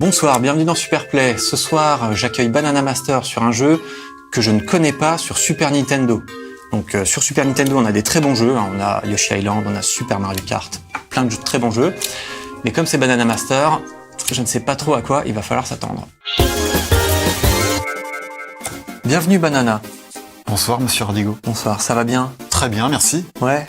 Bonsoir, bienvenue dans Superplay. Ce soir, j'accueille Banana Master sur un jeu que je ne connais pas sur Super Nintendo. Donc sur Super Nintendo, on a des très bons jeux, on a Yoshi Island, on a Super Mario Kart, plein de très bons jeux. Mais comme c'est Banana Master, je ne sais pas trop à quoi il va falloir s'attendre. Bienvenue Banana. Bonsoir Monsieur Ardigo. Bonsoir, ça va bien? Très bien, merci. Ouais.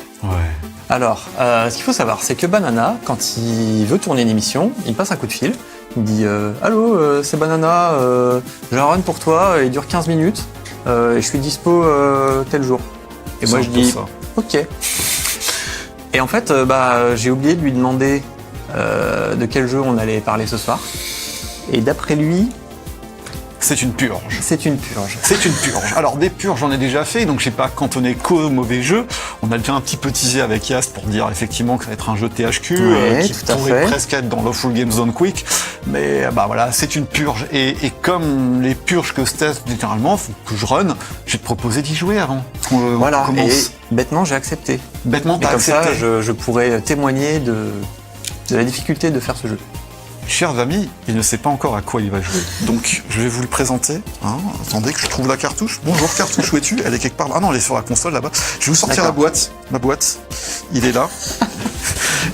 Alors, ce qu'il faut savoir, c'est que Banana, quand il veut tourner une émission, il passe un coup de fil. Il dit allô, c'est Banana, j'ai un run pour toi, il dure 15 minutes, et je suis dispo tel jour. Et moi je dis ça. ok. Et en fait, j'ai oublié de lui demander de quel jeu on allait parler ce soir. Et d'après lui, c'est une purge. C'est une purge. C'est une purge. Alors des purges, j'en ai déjà fait, donc j'ai pas cantonné qu'aux mauvais jeux. On a déjà un petit peu teasé avec Yast pour dire effectivement que ça va être un jeu THQ qui pourrait presque être dans l'Awful Game Zone Quick. Mais voilà, c'est une purge. Et comme les purges que je teste généralement, faut que je run, je vais te proposer d'y jouer avant. Voilà. Commence. Et bêtement, j'ai accepté. Bêtement, t'as accepté. Comme ça, je pourrais témoigner de la difficulté de faire ce jeu. Chers amis, il ne sait pas encore à quoi il va jouer. Donc, je vais vous le présenter. Attendez que je trouve la cartouche. Bonjour, cartouche, où es-tu? Elle est quelque part. Ah non, elle est sur la console là-bas. Je vais vous sortir la boîte. Ma boîte. Il est là.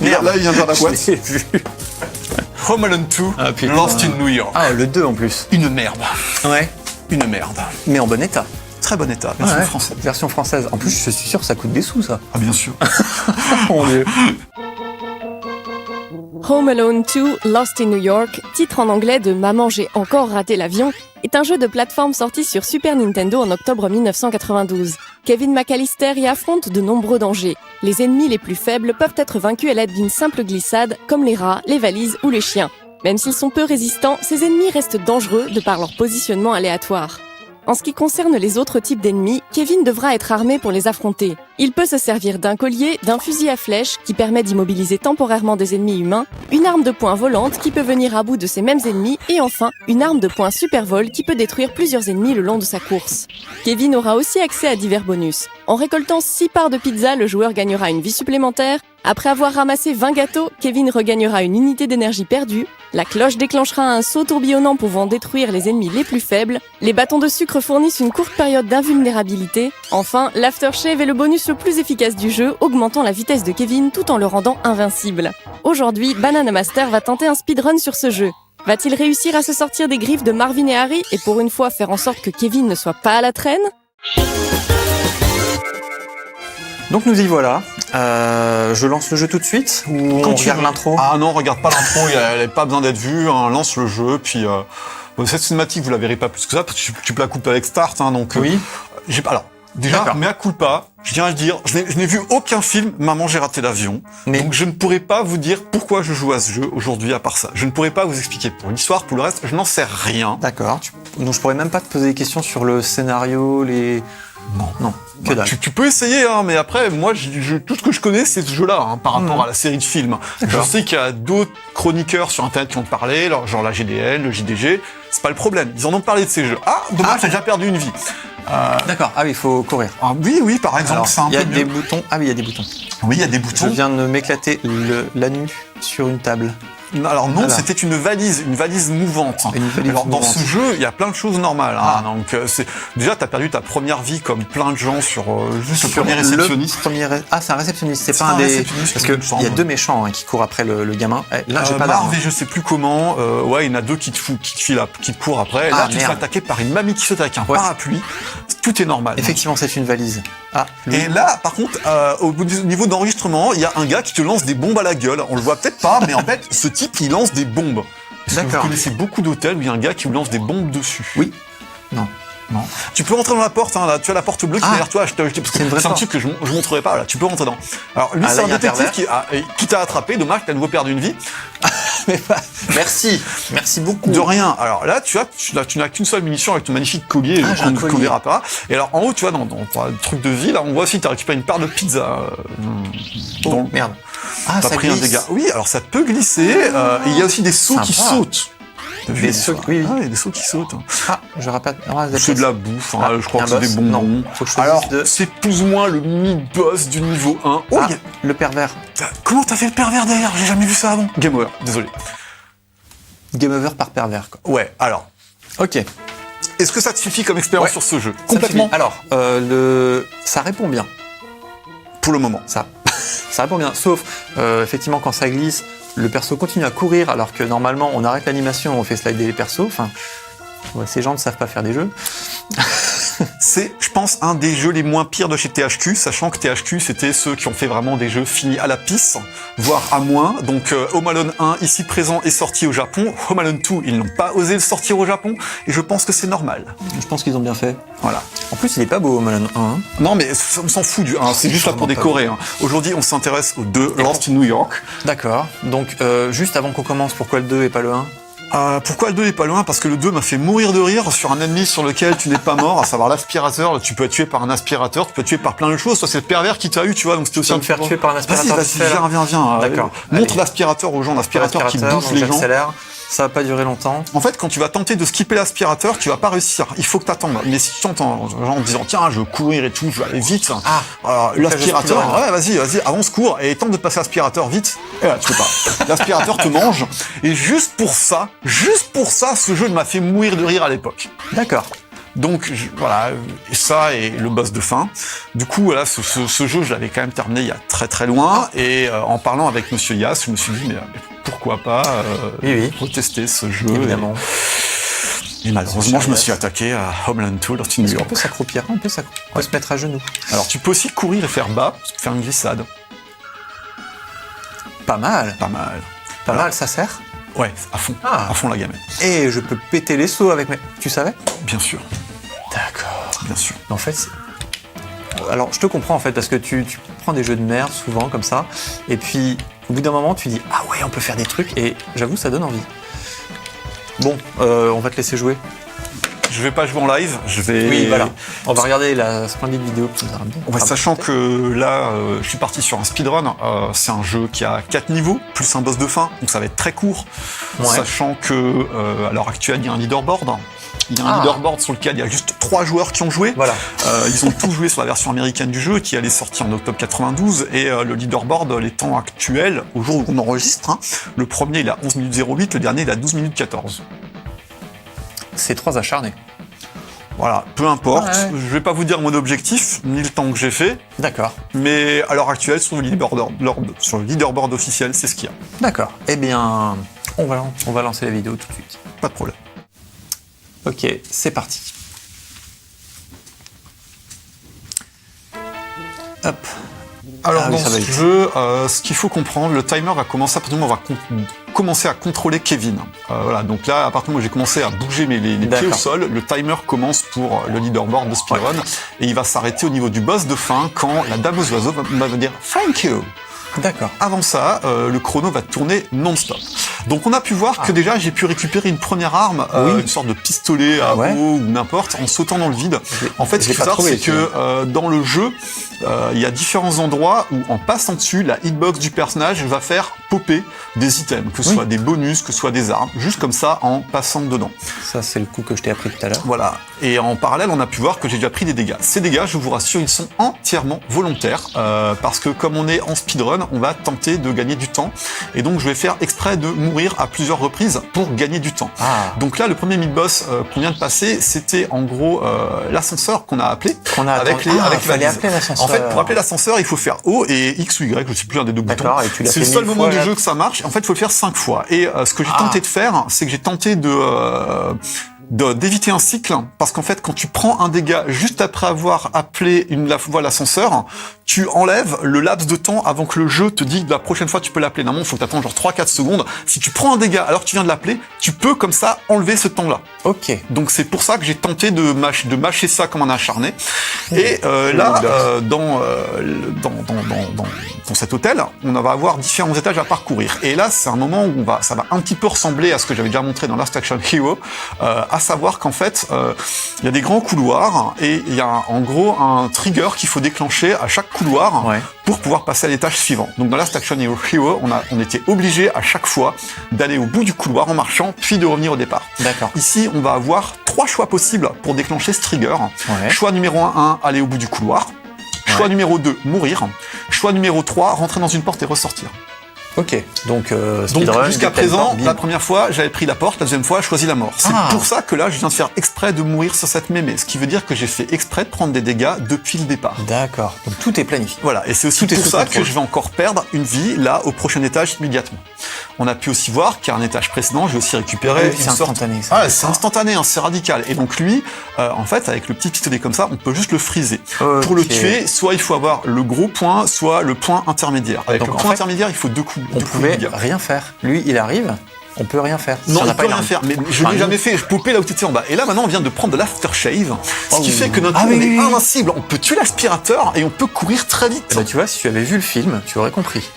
Là, il vient de la boîte. Je l'ai vu. Home Alone 2, Lost in New York. Ah, le 2 en plus. Une merde. Ouais. Une merde. Mais en bon état. Très bon état. Version française. Version française. En plus, je suis sûr que ça coûte des sous, ça. Ah, bien sûr. Mon Dieu. Home Alone 2, Lost in New York, titre en anglais de Maman j'ai encore raté l'avion, est un jeu de plateforme sorti sur Super Nintendo en octobre 1992. Kevin McAllister y affronte de nombreux dangers. Les ennemis les plus faibles peuvent être vaincus à l'aide d'une simple glissade, comme les rats, les valises ou les chiens. Même s'ils sont peu résistants, ces ennemis restent dangereux de par leur positionnement aléatoire. En ce qui concerne les autres types d'ennemis, Kevin devra être armé pour les affronter. Il peut se servir d'un collier, d'un fusil à flèche qui permet d'immobiliser temporairement des ennemis humains, une arme de poing volante qui peut venir à bout de ces mêmes ennemis et enfin une arme de poing super vol qui peut détruire plusieurs ennemis le long de sa course. Kevin aura aussi accès à divers bonus. En récoltant 6 parts de pizza, le joueur gagnera une vie supplémentaire. Après avoir ramassé 20 gâteaux, Kevin regagnera une unité d'énergie perdue. La cloche déclenchera un saut tourbillonnant pouvant détruire les ennemis les plus faibles. Les bâtons de sucre fournissent une courte période d'invulnérabilité. Enfin, l'aftershave est le bonus le plus efficace du jeu, augmentant la vitesse de Kevin tout en le rendant invincible. Aujourd'hui, Banana Master va tenter un speedrun sur ce jeu. Va-t-il réussir à se sortir des griffes de Marvin et Harry et pour une fois faire en sorte que Kevin ne soit pas à la traîne ? Donc nous y voilà. Je lance le jeu tout de suite ou on regarde l'intro? Ah non, regarde pas l'intro, elle n'a pas besoin d'être vue. Lance le jeu, puis cette cinématique, vous la verrez pas plus que ça. Tu peux la couper avec Start, donc. Oui. Alors déjà, mea culpa. Je tiens à le dire, je n'ai vu aucun film Maman j'ai raté l'avion. Donc je ne pourrais pas vous dire pourquoi je joue à ce jeu aujourd'hui à part ça. Je ne pourrais pas vous expliquer pour l'histoire, pour le reste, je n'en sais rien. D'accord. Donc je pourrais même pas te poser des questions sur le scénario, les... Non. Que dalle. Tu peux essayer, mais après, moi, tout ce que je connais, c'est ce jeu-là, par rapport à la série de films. Je sais qu'il y a d'autres chroniqueurs sur Internet qui ont parlé, genre la GDN, le JDG. C'est pas le problème. Ils en ont parlé de ces jeux. Ah, dommage, j'ai déjà perdu une vie. D'accord. Ah oui, il faut courir. Ah, oui, par exemple, c'est un peu mieux. Il y a des boutons. Ah oui, il y a des boutons. Oui, il y a des boutons. Je viens de m'éclater l'anus sur une table. Alors non, c'était une valise mouvante. Alors dans ce jeu, il y a plein de choses normales. Donc déjà t'as perdu ta première vie comme plein de gens sur juste le premier réceptionniste. C'est un réceptionniste. C'est pas un des. Parce que il y a deux méchants qui courent après le gamin. Là, j'ai pas d'arme. Je sais plus comment. Il y en a deux qui te courent après. Là, tu te fais attaquer par une mamie qui saute avec un parapluie. Tout est normal. Effectivement, c'est une valise. Et là, par contre, au niveau d'enregistrement, il y a un gars qui te lance des bombes à la gueule. On le voit peut-être pas, mais en fait, ce type, il lance des bombes. Est-ce que vous connaissez beaucoup d'hôtels où il y a un gars qui vous lance des bombes dessus? Oui. Non. Tu peux rentrer dans la porte, là, tu as la porte bleue qui est derrière toi, parce que c'est un type que je montrerai pas, là, tu peux rentrer dedans. Alors lui, c'est un détective qui t'a attrapé, dommage, t'as à nouveau perdu une vie. Merci beaucoup. De rien. Alors là, tu n'as qu'une seule munition avec ton magnifique collier, qu'on verra pas. Et alors en haut, tu vois, dans le truc de vie, là, on voit aussi que t'as récupéré une part de pizza. Merde. T'as pris un dégât. Oui, alors ça peut glisser, il y a aussi des sauts qui sautent. Des sauts, oui. Il y a des sauts qui sautent. Je rappelle. C'est de la bouffe, je crois que c'est des bonbons. Alors, c'est plus ou moins le mid-boss du niveau 1. Le pervers. Comment t'as fait le pervers derrière? J'ai jamais vu ça avant. Game over, désolé. Game over par pervers, quoi. Ouais, alors, Ok. est-ce que ça te suffit comme expérience Ouais. sur ce jeu? Ça Complètement. suffit. Alors, ça répond bien. Pour le moment. Ça répond bien. Sauf, effectivement, quand ça glisse, le perso continue à courir alors que normalement, on arrête l'animation, on fait slider les persos. Enfin, ouais, ces gens ne savent pas faire des jeux. C'est, je pense, un des jeux les moins pires de chez THQ, sachant que THQ, c'était ceux qui ont fait vraiment des jeux finis à la pisse, voire à moins. Donc, Home Alone 1, ici présent, est sorti au Japon. Home Alone 2, ils n'ont pas osé le sortir au Japon, et je pense que c'est normal. Je pense qu'ils ont bien fait. Voilà. En plus, il est pas beau, Malone 1. Hein. Non, mais on s'en fout du 1, c'est juste là pour décorer. Hein. Aujourd'hui, on s'intéresse au 2, Lost in New York. D'accord. Donc, juste avant qu'on commence, pourquoi le 2 et pas le 1? Pourquoi le 2 est pas loin? Parce que le 2 m'a fait mourir de rire sur un ennemi sur lequel tu n'es pas mort, à savoir l'aspirateur. Tu peux être tué par un aspirateur, tu peux être tué par plein de choses. Soit c'est le pervers qui t'a eu, tu vois, donc c'était aussi Tu vas me faire tuer par un aspirateur. Vas-y, viens. D'accord. Montre Allez. l'aspirateur aux gens, l'aspirateur qui bouffe donc les gens. j'accélère. Ça va pas durer longtemps. En fait, quand tu vas tenter de skipper l'aspirateur, tu vas pas réussir. Il faut que t'attendes. Mais si tu entends genre en disant tiens, je veux courir et tout, je vais aller vite. L'aspirateur, ouais, vas-y, avance, cours et tente de passer l'aspirateur vite. Et là, tu peux pas. L'aspirateur te mange. Et juste pour ça, ce jeu m'a fait mourir de rire à l'époque. D'accord. Donc voilà, et ça et le boss de fin. Du coup, voilà, ce jeu, je l'avais quand même terminé il y a très très loin. Et en parlant avec Monsieur Yass, je me suis dit mais pourquoi pas retester ce jeu. Évidemment. Et malheureusement, je me suis attaqué à Homeland 2 Lost in New York. On peut s'accroupir, on peut se mettre à genoux. Alors tu peux aussi courir et faire bas, faire une glissade. Pas mal. Pas mal. Pas mal, ça sert. Ouais, à fond la gamelle. Et je peux péter les sauts avec mes... Tu savais? Bien sûr. D'accord. Bien sûr. En fait, alors je te comprends en fait, parce que tu prends des jeux de merde souvent comme ça, et puis au bout d'un moment tu dis ah ouais on peut faire des trucs, et j'avoue ça donne envie. Bon, on va te laisser jouer. Je vais pas jouer en live, je vais... Oui, voilà. On va regarder la splendide vidéo. Ouais, sachant que là, je suis parti sur un speedrun. C'est un jeu qui a 4 niveaux, plus un boss de fin, donc ça va être très court. Ouais. Sachant que à l'heure actuelle, il y a un leaderboard. Il y a un leaderboard sur lequel il y a juste 3 joueurs qui ont joué. Voilà. Ils ont tous joué sur la version américaine du jeu, qui allait sortir en octobre 92. Et le leaderboard, les temps actuels, au jour où on enregistre, hein, le premier il a 11 minutes 08, le dernier il a 12 minutes 14. C'est 3 acharnés. Voilà, peu importe. Ouais. Je vais pas vous dire mon objectif, ni le temps que j'ai fait. D'accord. Mais à l'heure actuelle, sur le leaderboard officiel, c'est ce qu'il y a. D'accord. Eh bien, on va lancer la vidéo tout de suite. Pas de problème. Ok, c'est parti. Hop. Alors dans ce jeu, ce qu'il faut comprendre, le timer va commencer à partir du moment où on va commencer à contrôler Kevin. Voilà, donc là, à partir du moment où j'ai commencé à bouger les pieds au sol, le timer commence pour le leaderboard de speedrun, et il va s'arrêter au niveau du boss de fin quand la dame aux oiseaux va me dire « Thank you ». D'accord. Avant ça, le chrono va tourner non-stop. Donc on a pu voir que déjà j'ai pu récupérer une première arme, une sorte de pistolet à eau ou n'importe, en sautant dans le vide. En fait, ce qu'il faut savoir, c'est que dans le jeu, il y a différents endroits où en passant dessus, la hitbox du personnage va faire popper des items, que ce soit des bonus, que ce soit des armes, juste comme ça en passant dedans. Ça, c'est le coup que je t'ai appris tout à l'heure. Voilà. Et en parallèle, on a pu voir que j'ai déjà pris des dégâts. Ces dégâts, je vous rassure, ils sont entièrement volontaires, parce que comme on est en speedrun, on va tenter de gagner du temps. Et donc, je vais faire exprès de mourir à plusieurs reprises pour gagner du temps. Donc là, le premier mid-boss qu'on vient de passer, c'était en gros l'ascenseur qu'on a appelé. Avec les appeler l'ascenseur. En fait, pour appeler l'ascenseur, il faut faire O et X ou Y, je sais plus, un des deux boutons. C'est le seul moment du jeu que ça marche. En fait, il faut le faire 5 fois. Et ce que j'ai tenté de faire, c'est que j'ai tenté d'éviter un cycle, parce qu'en fait, quand tu prends un dégât juste après avoir appelé la fois l'ascenseur, tu enlèves le laps de temps avant que le jeu te dise que la prochaine fois tu peux l'appeler. Normalement, il faut que tu attends genre 3-4 secondes. Si tu prends un dégât alors que tu viens de l'appeler, tu peux comme ça enlever ce temps-là. Ok. Donc c'est pour ça que j'ai tenté de mâcher ça comme un acharné. Et là, dans cet hôtel, on va avoir différents étages à parcourir. Et là, c'est un moment où ça va un petit peu ressembler à ce que j'avais déjà montré dans Last Action Hero, à savoir qu'en fait, il y a des grands couloirs et il y a en gros un trigger qu'il faut déclencher à chaque couloir pour pouvoir passer à l'étage suivant. Donc dans Last Action Hero, on était obligé à chaque fois d'aller au bout du couloir en marchant, puis de revenir au départ. D'accord. Ici, on va avoir 3 choix possibles pour déclencher ce trigger. Choix numéro 1, aller au bout du couloir. Choix numéro 2, mourir. Choix numéro 3, rentrer dans une porte et ressortir. Ok, donc speedrun, jusqu'à présent, la première fois, j'avais pris la porte, la deuxième fois, choisi la mort. C'est pour ça que là, je viens de faire exprès de mourir sur cette mémé, ce qui veut dire que j'ai fait exprès de prendre des dégâts depuis le départ. D'accord, donc tout est planifié. Voilà, et c'est aussi pour ça que je vais encore perdre une vie, là, au prochain étage, immédiatement. On a pu aussi voir qu'à un étage précédent, j'ai aussi récupéré c'est instantané. Ah, c'est instantané, hein, c'est radical. Et donc lui, en fait, avec le petit pistolet comme ça, on peut juste le freezer. Pour le tuer, soit il faut avoir le gros point, soit le point intermédiaire. Avec donc, le point intermédiaire, il faut deux coups. On pouvait rien faire. Lui, il arrive, on peut rien faire. Non, on peut rien faire. Mais je l'ai jamais fait. Je popais là où tu étais en bas. Et là, maintenant, on vient de prendre de l'aftershave, ce qui fait que notre on est invincible. On peut tuer l'aspirateur et on peut courir très vite. Bah, tu vois, si tu avais vu le film, tu aurais compris.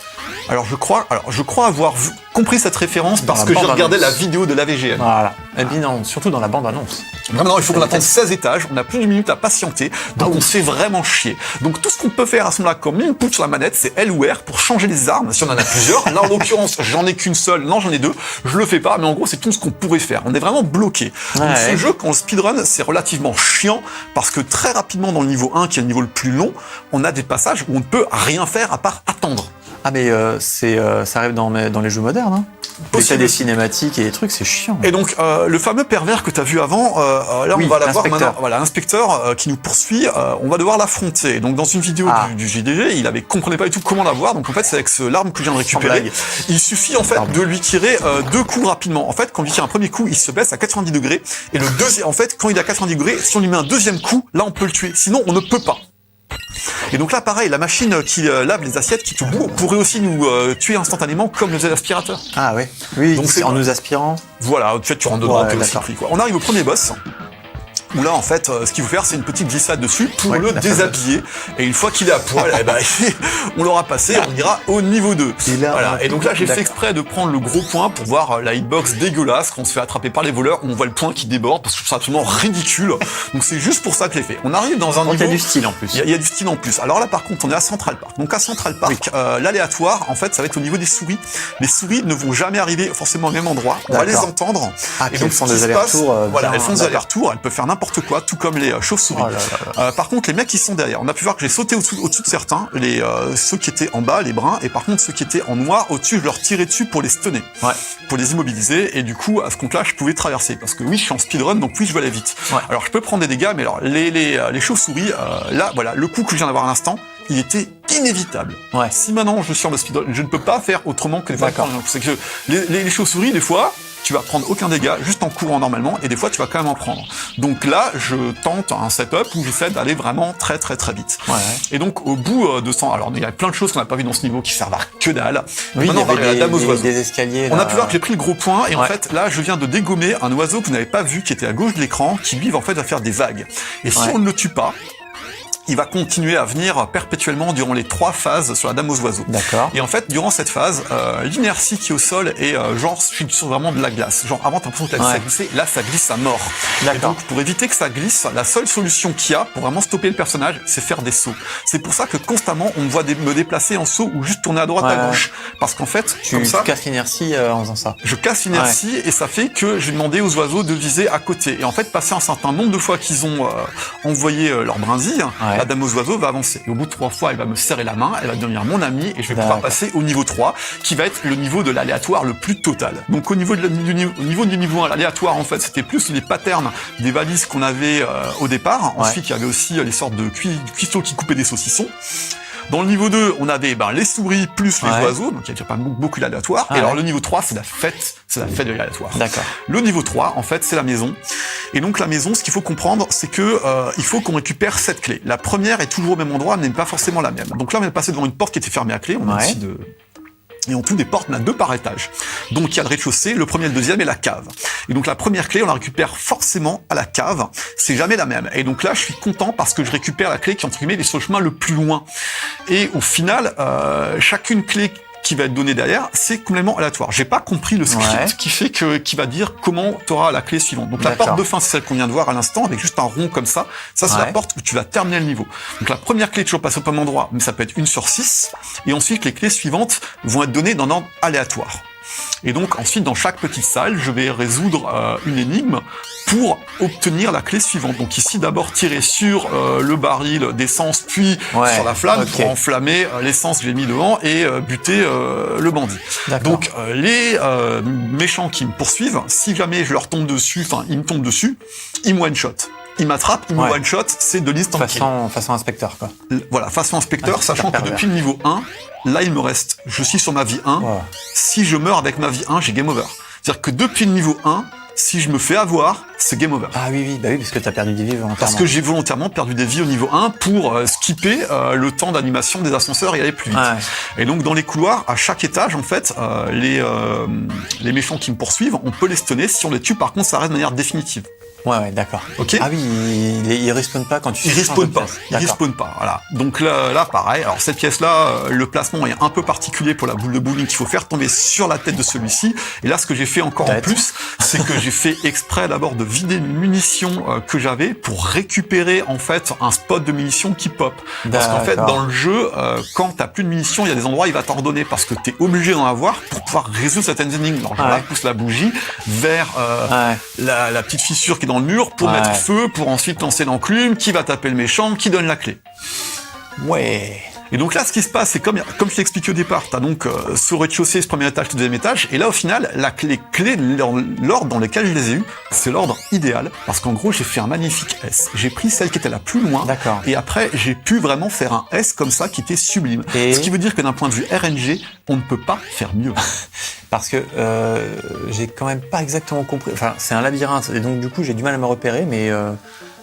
Alors je crois avoir compris cette référence parce que j'ai regardé la vidéo de l'AVGN. Voilà. Et puis non, surtout dans la bande-annonce. Vraiment, il faut qu'on attende 16 étages, on a plus d'une minute à patienter, donc on se fait vraiment chier. Donc tout ce qu'on peut faire à ce moment-là comme input sur la manette, c'est L ou R pour changer les armes, si on en a plusieurs. Là, en l'occurrence, j'en ai qu'une seule, non, j'en ai deux, je le fais pas, mais en gros, c'est tout ce qu'on pourrait faire. On est vraiment bloqué. Donc ce jeu, quand on speedrun, c'est relativement chiant, parce que très rapidement, dans le niveau 1, qui est le niveau le plus long, on a des passages où on ne peut rien faire à part attendre. Ah mais ça arrive dans les jeux modernes, hein. T'as des cinématiques et des trucs, c'est chiant. Et donc le fameux pervers que t'as vu avant, là on va l'avoir maintenant. Voilà, l'inspecteur qui nous poursuit, on va devoir l'affronter. Donc dans une vidéo du JDG, il comprenait pas du tout comment l'avoir. Donc en fait c'est avec l'arme que je viens de récupérer. Il suffit en fait de lui tirer deux coups rapidement. En fait quand il tire un premier coup, il se baisse à 90 degrés. Et le deuxième, en fait quand il est à 90 degrés, si on lui met un deuxième coup, là on peut le tuer. Sinon on ne peut pas. Et donc là, pareil, la machine qui lave les assiettes, qui tout bout, pourrait aussi nous tuer instantanément comme le faisait l'aspirateur. Ah ouais. Oui. Donc en nous aspirant. Voilà, tu rentres dedans, t'es aussi pris, quoi. On arrive au premier boss. Où là, en fait, ce qu'il faut faire, c'est une petite glissade dessus pour le déshabiller. Et une fois qu'il est à poil, on l'aura passé, on ira au niveau 2. Voilà. Et donc là, j'ai fait exprès de prendre le gros point pour voir la hitbox dégueulasse quand on se fait attraper par les voleurs, où on voit le point qui déborde, parce que je trouve ça absolument ridicule. Donc c'est juste pour ça que je l'ai fait. On arrive dans un niveau... Il y a du style en plus. Il y a du style en plus. Alors là, par contre, on est à Central Park. Donc à Central Park, l'aléatoire, en fait, ça va être au niveau des souris. Les souris ne vont jamais arriver forcément au même endroit. On va les entendre. Et donc, elles font des allers-retours. Voilà, elles font des allers-retours. Elles peuvent faire n'importe quoi, tout comme les chauves-souris. Par contre, les mecs qui sont derrière, on a pu voir que j'ai sauté au-dessus de certains, ceux qui étaient en bas, les bruns, et par contre ceux qui étaient en noir au-dessus, je leur tirais dessus pour les stunner, pour les immobiliser, et du coup à ce compte-là, je pouvais traverser, parce que oui, je suis en speedrun, donc oui, je vais aller vite. Alors je peux prendre des dégâts, mais alors les chauves-souris, là, voilà, le coup que je viens d'avoir à l'instant, il était inévitable. Si maintenant je suis en speedrun, je ne peux pas faire autrement que de faire. C'est que les chauves-souris, des fois, tu vas prendre aucun dégât juste en courant normalement, et des fois tu vas quand même en prendre. Donc là, je tente un setup où j'essaie d'aller vraiment très très très vite. Et donc au bout de 100, alors il y a plein de choses qu'on n'a pas vu dans ce niveau qui servent à que dalle. Oui, maintenant, il y avait des escaliers. On a pu voir que j'ai pris le gros point, et en fait là, je viens de dégommer un oiseau que vous n'avez pas vu, qui était à gauche de l'écran, qui lui en fait va faire des vagues. Et si on ne le tue pas, il va continuer à venir perpétuellement durant les 3 phases sur la dame aux oiseaux. Et en fait, durant cette phase, l'inertie qui est au sol est genre sur vraiment de la glace. Genre avant, t'as l'impression que la glisse a glissé, là ça glisse à mort. Et donc pour éviter que ça glisse, la seule solution qu'il y a pour vraiment stopper le personnage, c'est faire des sauts. C'est pour ça que constamment on me voit me déplacer en saut ou juste tourner à droite à gauche. Parce qu'en fait, tu casses l'inertie en faisant ça. Je casse l'inertie et ça fait que j'ai demandé aux oiseaux de viser à côté. Et en fait, passer un certain nombre de fois qu'ils ont envoyé leur brindille, la dame aux oiseaux va avancer. Et au bout de 3 fois, elle va me serrer la main, elle va devenir mon amie, et je vais pouvoir passer au niveau 3, qui va être le niveau de l'aléatoire le plus total. Donc au niveau du niveau 1, l'aléatoire, en fait, c'était plus les patterns des valises qu'on avait au départ. Ensuite, il y avait aussi les sortes de cuisseaux qui coupaient des saucissons. Dans le niveau 2, on avait les souris plus les oiseaux, donc il y a déjà pas beaucoup d'aléatoires. Et alors le niveau 3, c'est la fête de l'aléatoire. Le niveau 3, en fait, c'est la maison. Et donc la maison, ce qu'il faut comprendre, c'est que il faut qu'on récupère 7 clés. La première est toujours au même endroit, mais n'est pas forcément la même. Donc là, on est passé devant une porte qui était fermée à clé. On a aussi Et en tout, des portes, on a 2 par étage. Donc il y a le rez-de-chaussée, le premier et le deuxième, et la cave. Et donc la première clé, on la récupère forcément à la cave. C'est jamais la même. Et donc là, je suis content parce que je récupère la clé qui, entre guillemets, est sur le chemin le plus loin. Et au final, chacune clé qui va être donnée derrière, c'est complètement aléatoire. J'ai pas compris le script qui va dire comment tu auras la clé suivante. Donc la porte de fin, c'est celle qu'on vient de voir à l'instant, avec juste un rond comme ça. Ça, c'est la porte où tu vas terminer le niveau. Donc la première clé est toujours passée au même endroit, mais ça peut être 1 sur 6. Et ensuite, les clés suivantes vont être données dans un ordre aléatoire. Et donc ensuite, dans chaque petite salle, je vais résoudre une énigme pour obtenir la clé suivante. Donc ici, d'abord tirer sur le baril d'essence, puis sur la flamme pour enflammer l'essence que j'ai mis devant et buter le bandit. Donc les méchants qui me poursuivent, si jamais je leur tombe dessus, enfin ils me tombent dessus, ils me one-shot. Il m'attrape, il me one-shot, c'est de l'instant kill. Façon inspecteur, quoi. Voilà, façon inspecteur, sachant que depuis le niveau 1, là, il me reste, je suis sur ma vie 1. Si je meurs avec ma vie 1, j'ai game over. C'est-à-dire que depuis le niveau 1, si je me fais avoir, c'est game over. Ah oui, parce que t'as perdu des vies volontairement. Parce que j'ai volontairement perdu des vies au niveau 1 pour skipper le temps d'animation des ascenseurs et aller plus vite. Et donc, dans les couloirs, à chaque étage, en fait, les méchants qui me poursuivent, on peut les stunner. Si on les tue, par contre, ça reste de manière définitive. Ouais, d'accord. Ok. Ah oui, il respawn pas quand tu. Il respawn pas. Il respawn pas. Voilà. Donc là, pareil. Alors cette pièce-là, le placement est un peu particulier pour la boule de bowling qu'il faut faire tomber sur la tête de celui-ci. Et là, ce que j'ai fait encore en plus, c'est que j'ai fait exprès d'abord de vider une munition que j'avais pour récupérer en fait un spot de munitions qui pop. Parce qu'en fait, dans le jeu, quand t'as plus de munitions, il y a des endroits où il va t'en redonner parce que t'es obligé d'en avoir pour pouvoir résoudre certaines énigmes. Alors là, pousse la bougie vers la petite fissure qui est dans le mur pour mettre feu, pour ensuite lancer l'enclume, qui va taper le méchant, qui donne la clé. Ouais. Et donc là, ce qui se passe, c'est comme je t'ai expliqué au départ, t'as donc ce rez-de-chaussée, ce premier étage, ce deuxième étage, et là, au final, les clés, l'ordre dans lequel je les ai eues, c'est l'ordre idéal, parce qu'en gros, j'ai fait un magnifique S. J'ai pris celle qui était la plus loin, et après, j'ai pu vraiment faire un S comme ça, qui était sublime. Ce qui veut dire que d'un point de vue RNG, on ne peut pas faire mieux. Parce que j'ai quand même pas exactement compris. Enfin, c'est un labyrinthe, et donc du coup, j'ai du mal à me repérer, mais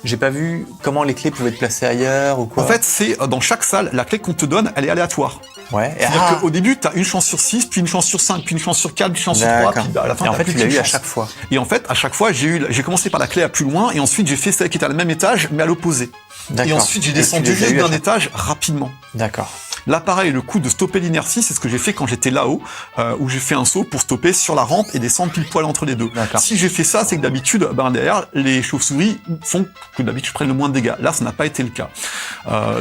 j'ai pas vu comment les clés pouvaient être placées ailleurs ou quoi. En fait, c'est dans chaque salle, la clé qu'on te donne, elle est aléatoire. Ouais. C'est-à-dire qu'au début, t'as une chance sur 6, puis une chance sur 5, puis une chance sur 4, puis une chance sur 3, puis à la fin, et en fait, tu l'as eu à chaque fois. Et en fait, à chaque fois, j'ai commencé par la clé la plus loin, et ensuite, j'ai fait celle qui était à le même étage, mais à l'opposé. Et ensuite, j'ai descendu juste d'un étage rapidement. D'accord. Là, pareil, le coup de stopper l'inertie, c'est ce que j'ai fait quand j'étais là-haut, où j'ai fait un saut pour stopper sur la rampe et descendre pile poil entre les deux. Si j'ai fait ça, c'est que d'habitude, derrière, les chauves-souris font que d'habitude je prenne le moins de dégâts. Là, ça n'a pas été le cas.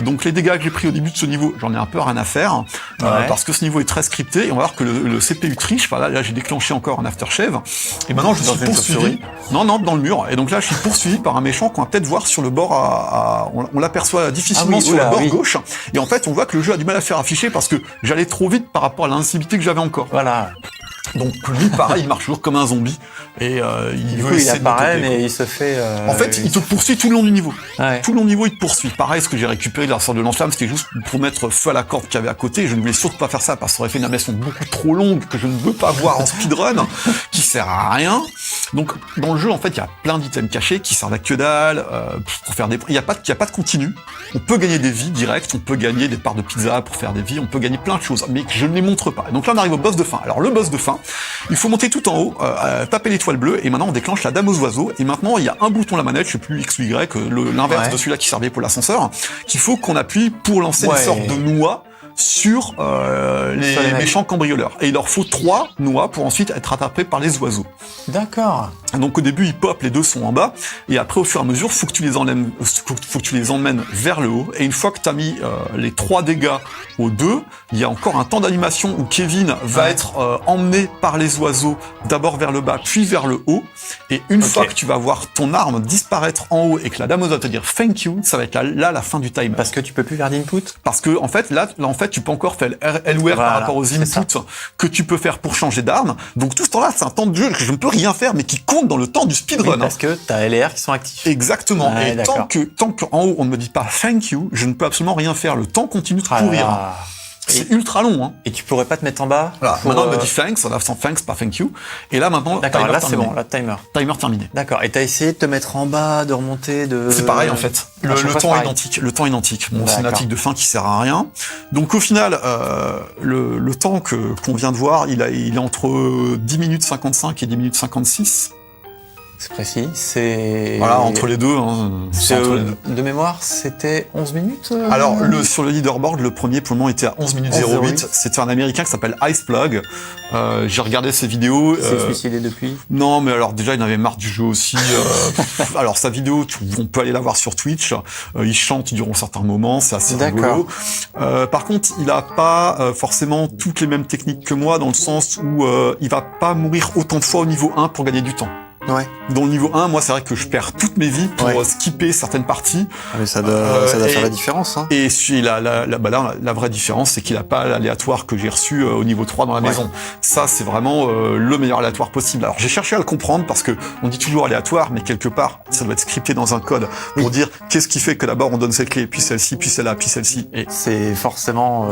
Donc les dégâts que j'ai pris au début de ce niveau, j'en ai un peu rien à faire, parce que ce niveau est très scripté, et on va voir que le CPU triche. Enfin, là, j'ai déclenché encore un aftershave, et maintenant je suis poursuivi. Non, dans le mur. Et donc là, je suis poursuivi par un méchant qu'on va peut-être voir sur le bord on l'aperçoit difficilement sur le bord gauche. Et en fait, on voit que le jeu a du mal à faire afficher parce que j'allais trop vite par rapport à l'invincibilité que j'avais encore. Voilà. Donc lui, pareil, il marche toujours comme un zombie. Et il apparaît, mais il se fait... En fait, il te poursuit tout le long du niveau. Tout le long du niveau, il te poursuit. Pareil, ce que j'ai récupéré de la sorte de lance-flamme, c'était juste pour mettre feu à la corde qu'il y avait à côté. Je ne voulais surtout pas faire ça parce que ça aurait fait une animation beaucoup trop longue que je ne veux pas voir en speedrun, qui sert à rien. Donc, dans le jeu, en fait, il y a plein d'items cachés qui servent à que dalle, pour faire des... Il y a pas de continu. On peut gagner des vies directes, on peut gagner des parts de pizza pour faire des vies, on peut gagner plein de choses, mais je ne les montre pas. Et donc là, on arrive au boss de fin. Alors, le boss de fin, il faut monter tout en haut, taper l'étoile bleue, et maintenant on déclenche la dame aux oiseaux, et maintenant il y a un bouton de la manette, je sais plus X ou Y, l'inverse de celui-là qui servait pour l'ascenseur, qu'il faut qu'on appuie pour lancer une sorte de noix sur les méchants cambrioleurs. Et il leur faut 3 noix pour ensuite être attrapés par les oiseaux. D'accord. Donc au début ils pop, les deux sont en bas, et après au fur et à mesure, faut que tu les emmènes vers le haut, et une fois que tu as mis les 3 dégâts aux 2, il y a encore un temps d'animation où Kevin va être emmené par les oiseaux d'abord vers le bas, puis vers le haut, et une fois que tu vas voir ton arme disparaître en haut et que la dame va te dire thank you, ça va être là la fin du timer. Parce que tu peux plus faire d'input. Parce que en fait là tu peux encore faire LWR par rapport aux inputs que tu peux faire pour changer d'arme. Donc tout ce temps-là, c'est un temps de jeu que je ne peux rien faire, mais qui compte dans le temps du speedrun. Parce que t'as LR qui sont actifs. Exactement. Et tant qu'en haut on ne me dit pas thank you, je ne peux absolument rien faire. Le temps continue de courir. C'est ultra long, hein. Et tu pourrais pas te mettre en bas. Voilà. Maintenant, on me dit thanks, on a sans thanks, pas thank you. Et là, maintenant, d'accord, là, c'est bon, là, timer. Timer terminé. D'accord. Et t'as essayé de te mettre en bas, de remonter, C'est pareil, en fait. Le temps est identique. Le temps est identique. Mon cinématique de fin qui sert à rien. Donc, au final, le temps qu'on vient de voir, il est entre 10 minutes 55 et 10 minutes 56. C'est précis. C'est... Voilà, entre les deux. De mémoire, c'était 11 minutes Alors, sur le leaderboard, le premier, pour le moment, était à 11 minutes 08. C'était un Américain qui s'appelle Iceplug. J'ai regardé ses vidéos. Il s'est suicidé depuis? Non, mais alors, déjà, il en avait marre du jeu aussi. Alors, sa vidéo, on peut aller la voir sur Twitch. Il chante durant certains moments. C'est assez rigolo. Par contre, il a pas forcément toutes les mêmes techniques que moi, dans le sens où il va pas mourir autant de fois au niveau 1 pour gagner du temps. Ouais. Dans le niveau 1, moi, c'est vrai que je perds toutes mes vies pour skipper certaines parties. Ah, mais ça doit faire la différence, hein. Et la vraie différence, c'est qu'il a pas l'aléatoire que j'ai reçu au niveau 3 dans la maison. Ça, c'est vraiment le meilleur aléatoire possible. Alors, j'ai cherché à le comprendre parce que on dit toujours aléatoire, mais quelque part, ça doit être scripté dans un code pour dire qu'est-ce qui fait que d'abord on donne cette clé, puis celle-ci, puis celle-là, puis celle-ci. Et c'est forcément...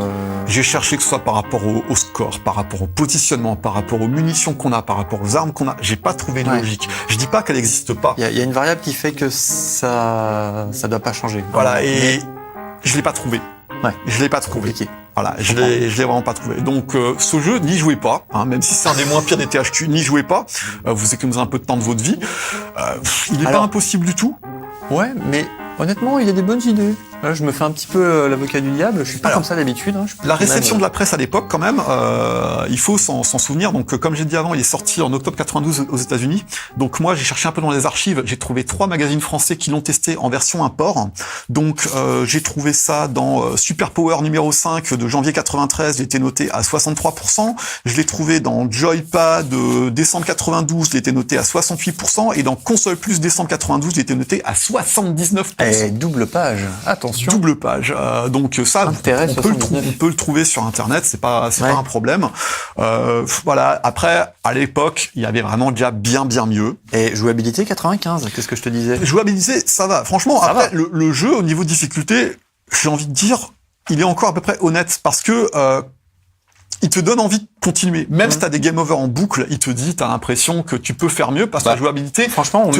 J'ai cherché que ce soit par rapport au score, par rapport au positionnement, par rapport aux munitions qu'on a, par rapport aux armes qu'on a. J'ai pas trouvé de logique. Je dis pas qu'elle n'existe pas. Il y a une variable qui fait que ça doit pas changer. Voilà, et je l'ai pas trouvé. Ouais. Je l'ai pas trouvé. Compliqué. Voilà, je l'ai vraiment pas trouvé. Donc ce jeu, n'y jouez pas, hein, même si c'est un des moins pires des THQ, n'y jouez pas. Vous économisez un peu de temps de votre vie. Il est pas impossible du tout. Ouais, mais honnêtement, il y a des bonnes idées. Là, je me fais un petit peu l'avocat du diable. Je suis pas comme ça d'habitude. Hein. La réception de la presse à l'époque, quand même, il faut s'en souvenir. Donc, comme j'ai dit avant, il est sorti en octobre 92 aux États-Unis. Donc, moi, j'ai cherché un peu dans les archives. J'ai trouvé 3 magazines français qui l'ont testé en version import. Donc, j'ai trouvé ça dans Super Power numéro 5 de janvier 93. Il était noté à 63%. Je l'ai trouvé dans Joypad de décembre 92. Il était noté à 68%. Et dans Console Plus décembre 92, il était noté à 79%. Et double page. Attention. Double page. Donc ça, on peut le trouver sur Internet, c'est pas un problème. Voilà. Après, à l'époque, il y avait vraiment déjà bien mieux. Et jouabilité 95, qu'est-ce que je te disais? Jouabilité, ça va. Franchement, ça après, le jeu, au niveau de difficulté, j'ai envie de dire, il est encore à peu près honnête parce que il te donne envie de continuer. Même si t'as des game over en boucle, il te dit, t'as l'impression que tu peux faire mieux parce que la jouabilité. Franchement,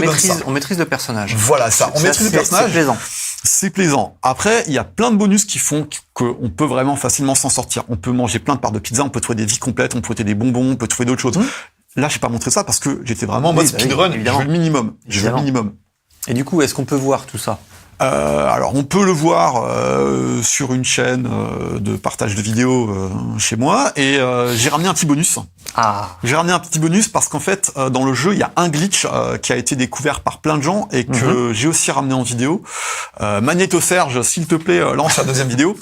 on maîtrise le personnage. Voilà ça. On maîtrise le personnage. C'est plaisant. C'est plaisant. Après, il y a plein de bonus qui font qu'on peut vraiment facilement s'en sortir. On peut manger plein de parts de pizza, on peut trouver des vies complètes, on peut trouver des bonbons, on peut trouver d'autres choses. Là, j'ai pas montré ça parce que j'étais vraiment en mode speedrun. Je veux le minimum. Je veux le minimum. Et du coup, est-ce qu'on peut voir tout ça? Alors on peut le voir sur une chaîne de partage de vidéos chez moi et j'ai ramené un petit bonus. J'ai ramené un petit bonus parce qu'en fait dans le jeu il y a un glitch qui a été découvert par plein de gens et que j'ai aussi ramené en vidéo. Magnéto Serge, s'il te plaît, lance la deuxième vidéo.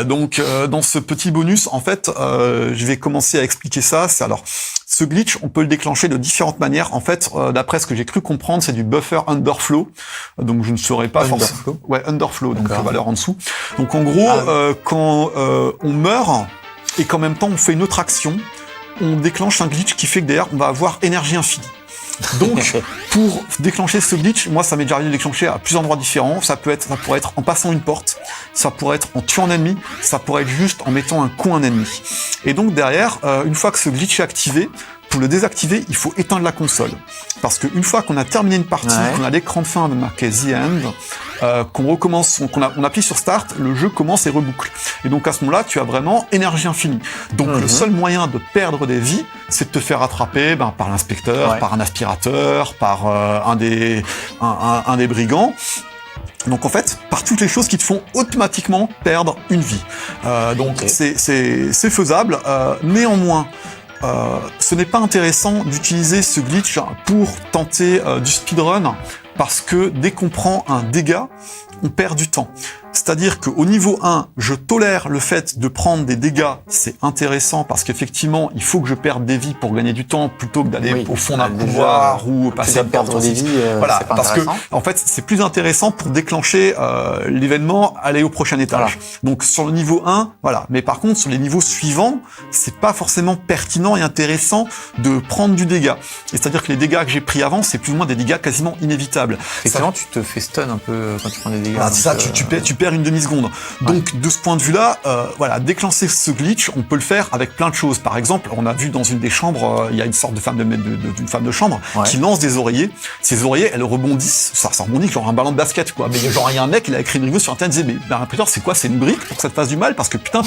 Donc dans ce petit bonus en fait je vais commencer à expliquer ça. C'est alors ce glitch, on peut le déclencher de différentes manières. En fait, d'après ce que j'ai cru comprendre, c'est du buffer underflow. Donc, je ne saurais pas forcément. Ouais, underflow, donc la valeur en dessous. Donc, en gros, quand on meurt et qu'en même temps on fait une autre action, on déclenche un glitch qui fait que derrière on va avoir énergie infinie. Donc, pour déclencher ce glitch, moi, ça m'est déjà arrivé de déclencher à plusieurs endroits différents. Ça pourrait être en passant une porte, ça pourrait être en tuant un ennemi, ça pourrait être juste en mettant un coup à un ennemi. Et donc, derrière, une fois que ce glitch est activé, pour le désactiver, il faut éteindre la console. Parce qu'une fois qu'on a terminé une partie, qu'on a l'écran de fin de marqué The End, qu'on recommence, on appuie sur Start, le jeu commence et reboucle. Et donc à ce moment-là, tu as vraiment énergie infinie. Donc le seul moyen de perdre des vies, c'est de te faire attraper par l'inspecteur, par un aspirateur, par un des brigands. Donc en fait, par toutes les choses qui te font automatiquement perdre une vie. Donc c'est faisable. Néanmoins, ce n'est pas intéressant d'utiliser ce glitch pour tenter du speedrun parce que dès qu'on prend un dégât, on perd du temps. C'est-à-dire qu'au niveau 1, je tolère le fait de prendre des dégâts, c'est intéressant parce qu'effectivement, il faut que je perde des vies pour gagner du temps plutôt que d'aller au fond d'un couloir ou passer perdre des vies. Voilà, parce que en fait, c'est plus intéressant pour déclencher l'événement, aller au prochain étage. Voilà. Donc sur le niveau 1, voilà. Mais par contre, sur les niveaux suivants, c'est pas forcément pertinent et intéressant de prendre du dégât. Et c'est-à-dire que les dégâts que j'ai pris avant, c'est plus ou moins des dégâts quasiment inévitables. Effectivement, tu te fais stun un peu quand tu prends des dégâts. Voilà, ça, tu perds perds une demi-seconde. Donc, de ce point de vue-là, voilà, déclencher ce glitch, on peut le faire avec plein de choses. Par exemple, on a vu dans une des chambres, il y a une sorte de femme d'une femme de chambre qui lance des oreillers. Ces oreillers, elles rebondissent, ça rebondit genre un ballon de basket, quoi. Mais genre, il y a un mec, il a écrit une review sur Internet, il disait, mais l'imprimateur, c'est quoi? C'est une brique pour que ça te fasse du mal? Parce que putain,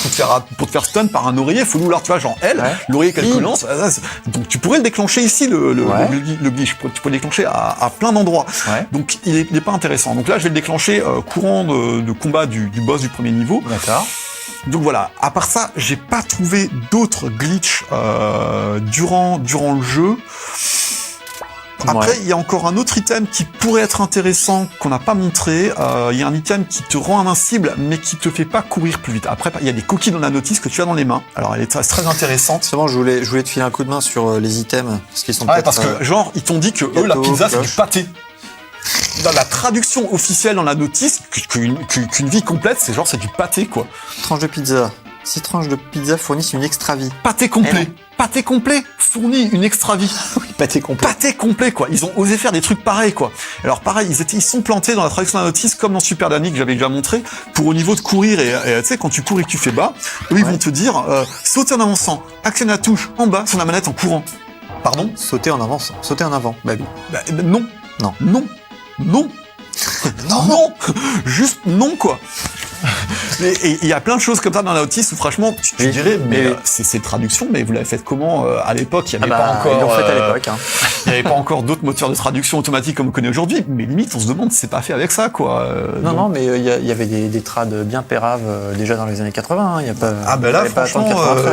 pour te faire stun par un oreiller, faut nous tu vois, genre l'oreiller qu'elle te lance. Donc, tu pourrais le déclencher ici, le glitch. Tu peux le déclencher à plein d'endroits. Donc, il est pas intéressant. Donc là, je vais le déclencher courant de combat du boss du premier niveau. D'accord. Donc voilà, à part ça, j'ai pas trouvé d'autres glitches durant le jeu. Après, il y a encore un autre item qui pourrait être intéressant, qu'on n'a pas montré. Il y a un item qui te rend invincible, mais qui te fait pas courir plus vite. Après, il y a des coquilles dans la notice que tu as dans les mains. Alors, elle est très intéressante. Justement, je voulais te filer un coup de main sur les items, parce qu'ils sont parce que, genre, ils t'ont dit que eux, la pizza, c'est du pâté. Dans la traduction officielle dans la notice, qu'une vie complète, c'est du pâté, quoi. Tranche de pizza. 6 tranches de pizza fournissent une extra vie. Pâté complet. Pâté complet fournit une extra vie. Oui, pâté complet. Pâté complet, quoi. Ils ont osé faire des trucs pareils, quoi. Alors pareil, ils sont plantés dans la traduction de la notice, comme dans Super Danny que j'avais déjà montré, pour au niveau de courir et tu sais, quand tu cours et que tu fais bas, eux, ils vont te dire, sauter en avançant, actionne la touche en bas sur la manette en courant. Pardon? Sauter en avance, sauter en avant. Bah oui. Non. Non. Non. Non. Non. Juste non, quoi. Et il y a plein de choses comme ça dans la notice où franchement tu dirais mais c'est traduction, mais vous l'avez fait comment à l'époque? Il n'y avait pas encore. Ils l'ont fait à l'époque. Il n'y avait pas encore d'autres moteurs de traduction automatique comme on connaît aujourd'hui. Mais limite on se demande si c'est pas fait avec ça, quoi. Non, mais il y avait des trades bien péraves déjà dans les années 80. Il y a pas. Ah ben là franchement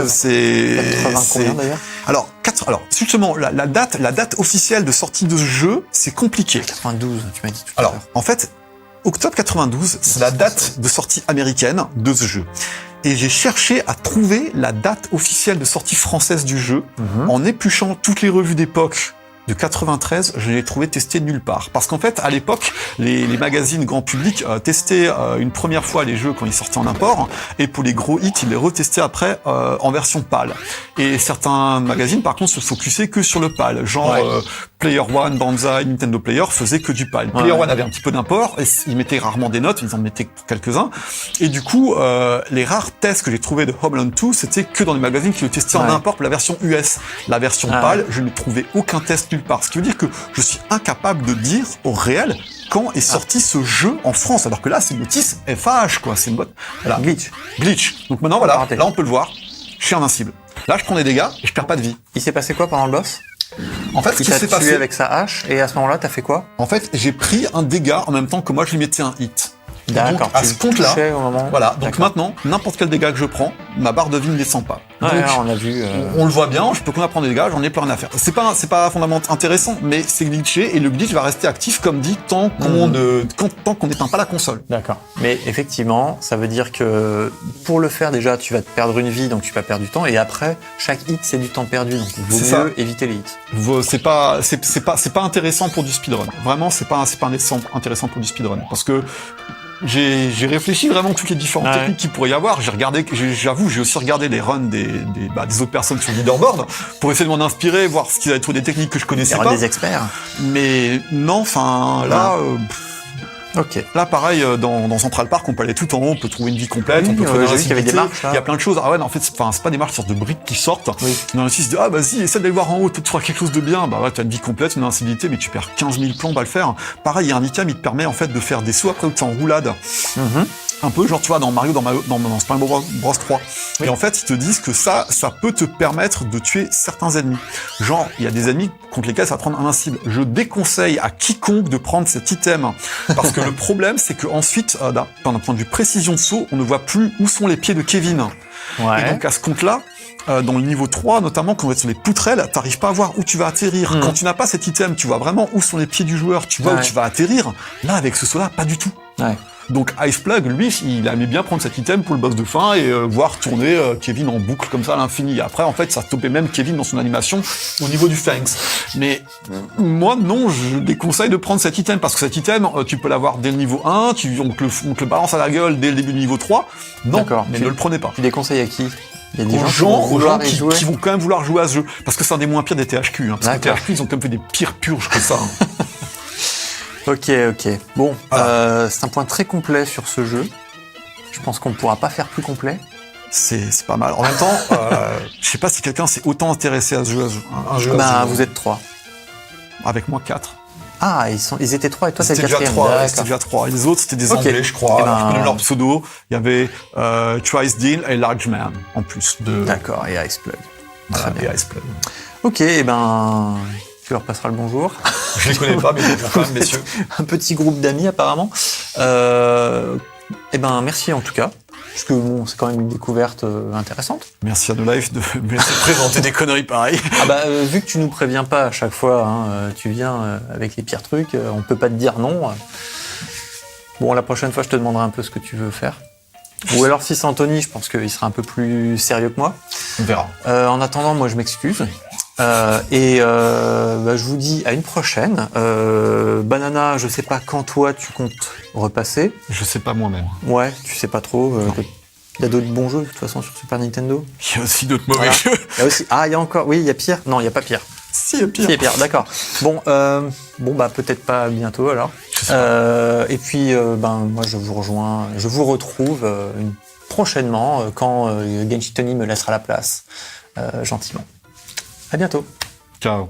c'est. 80 combien d'ailleurs? Alors justement la date officielle de sortie de ce jeu, c'est compliqué. 92, tu m'as dit tout à l'heure. Alors en fait. Octobre 92, c'est la date de sortie américaine de ce jeu. Et j'ai cherché à trouver la date officielle de sortie française du jeu en épluchant toutes les revues d'époque de 93, je l'ai trouvé testé nulle part. Parce qu'en fait, à l'époque, les magazines grand public testaient une première fois les jeux quand ils sortaient en import, et pour les gros hits, ils les retestaient après en version PAL. Et certains magazines, par contre, se focusaient que sur le PAL. Genre Player One, Banzai, Nintendo Player faisaient que du PAL. Player One avait un petit peu d'import, et ils mettaient rarement des notes, ils en mettaient quelques-uns. Et du coup, les rares tests que j'ai trouvés de Home Alone 2, c'était que dans les magazines qui le testaient en import pour la version US. La version PAL, je n'ai trouvé aucun test nulle part. Ce qui veut dire que je suis incapable de dire au réel quand est sorti ce jeu en France. Alors que là, c'est une notice FH, quoi. C'est une bonne. Voilà. Glitch. Donc maintenant, voilà. Là, on peut le voir. Je suis invincible. Là, je prends des dégâts et je perds pas de vie. Il s'est passé quoi pendant le boss? En fait, ce qui s'est passé avec sa hache, et à ce moment-là, t'as fait quoi? En fait, j'ai pris un dégât en même temps que moi, je lui mettais un hit. D'accord. Donc, à ce compte-là, voilà. Donc maintenant, n'importe quel dégât que je prends, ma barre de vie ne descend pas. Donc, on a vu. On le voit bien. Je peux qu'on apprendre des dégâts, j'en ai plus rien à faire. C'est pas fondamentalement intéressant, mais c'est glitché et le glitch va rester actif comme dit tant qu'on n'éteint pas la console. D'accord. Mais effectivement, ça veut dire que pour le faire déjà, tu vas te perdre une vie, donc tu vas perdre du temps, et après, chaque hit c'est du temps perdu, donc il vaut mieux éviter les hits. C'est pas intéressant pour du speedrun. Vraiment, c'est pas intéressant pour du speedrun, parce que j'ai réfléchi vraiment toutes les différentes techniques qu'il pourrait y avoir. J'avoue, j'ai aussi regardé les runs des autres personnes sur le leaderboard pour essayer de m'en inspirer, voir ce qu'ils avaient trouvé des techniques que je connaissais pas. Des experts. Mais non, là, ok. Là, pareil, dans Central Park, on peut aller tout en haut, on peut trouver une vie complète, on peut trouver j'ai vu qu'il y avait des marches. Il y a plein de choses. Ah ouais, non, en fait, c'est pas des marches, c'est de briques qui sortent. Dans le site, vas-y, essaie d'aller voir en haut, tu feras quelque chose de bien. Bah ouais, tu as une vie complète, une invincibilité, mais tu perds 15 000 plombes à le faire. Pareil, il y a un item, il te permet en fait de faire des sauts après où tu es en roulade. Un peu genre tu vois dans Mario, dans Super Mario Bros 3. Et en fait ils te disent que ça peut te permettre de tuer certains ennemis. Genre il y a des ennemis contre lesquels ça va te rendre invincible. Je déconseille à quiconque de prendre cet item parce que le problème c'est que ensuite d'un point de vue précision de saut, on ne voit plus où sont les pieds de Kevin. Et donc à ce compte-là, dans le niveau 3, notamment quand on est sur les poutrelles, t'arrives pas à voir où tu vas atterrir. Quand tu n'as pas cet item, tu vois vraiment où sont les pieds du joueur, tu vois où tu vas atterrir. Là avec ce saut-là, pas du tout. Donc Ice Plug, lui, il aimait bien prendre cet item pour le boss de fin et voir tourner Kevin en boucle comme ça à l'infini. Après, en fait, ça stoppait même Kevin dans son animation au niveau du Fangs. Mais moi, non, je déconseille de prendre cet item parce que cet item, tu peux l'avoir dès le niveau 1, on te le balance à la gueule dès le début du niveau 3. Non, mais ne le prenez pas. Tu déconseilles à qui? Il y a des aux gens qui vont quand même vouloir jouer à ce jeu. Parce que c'est un des moins pires des THQ. Parce que THQ, ils ont quand même fait des pires purges que ça. Ok. Bon, c'est un point très complet sur ce jeu. Je pense qu'on ne pourra pas faire plus complet. C'est pas mal. En même temps, je sais pas si quelqu'un s'est autant intéressé à ce jeu. Vous êtes 3. Avec moi 4. Ah, ils étaient 3 et toi, c'est le 4e. C'était déjà 3. Et les autres, c'était des Anglais, je crois. Je connais leur pseudo. Il y avait Trice Deal et Large Man, en plus. D'accord, et Iceplug. Très bien. Et Iceplug. Ok, tu leur passeras le bonjour. Je les connais pas, mais pourquoi, messieurs. Un petit groupe d'amis, apparemment. Merci en tout cas. Parce que c'est quand même une découverte intéressante. Merci à No Life de me laisser présenter des conneries pareilles. Vu que tu nous préviens pas à chaque fois, tu viens avec les pires trucs, on peut pas te dire non. Bon, la prochaine fois, je te demanderai un peu ce que tu veux faire. Ou alors, si c'est Anthony, je pense qu'il sera un peu plus sérieux que moi. On verra. En attendant, moi, je m'excuse. Je vous dis à une prochaine. Banana, je sais pas quand toi tu comptes repasser. Je sais pas moi-même. Ouais, tu sais pas trop. Il y a d'autres bons jeux de toute façon sur Super Nintendo. Il y a aussi d'autres mauvais jeux. Il y a aussi. Ah, il y a encore. Oui, il y a pire. Non, il y a pas pire. Si, il y a pire. Si, il y a pire. D'accord. Bon, peut-être pas bientôt alors. Et puis, moi, je vous retrouve prochainement quand Genshi Tony me laissera la place, gentiment. À bientôt. Ciao.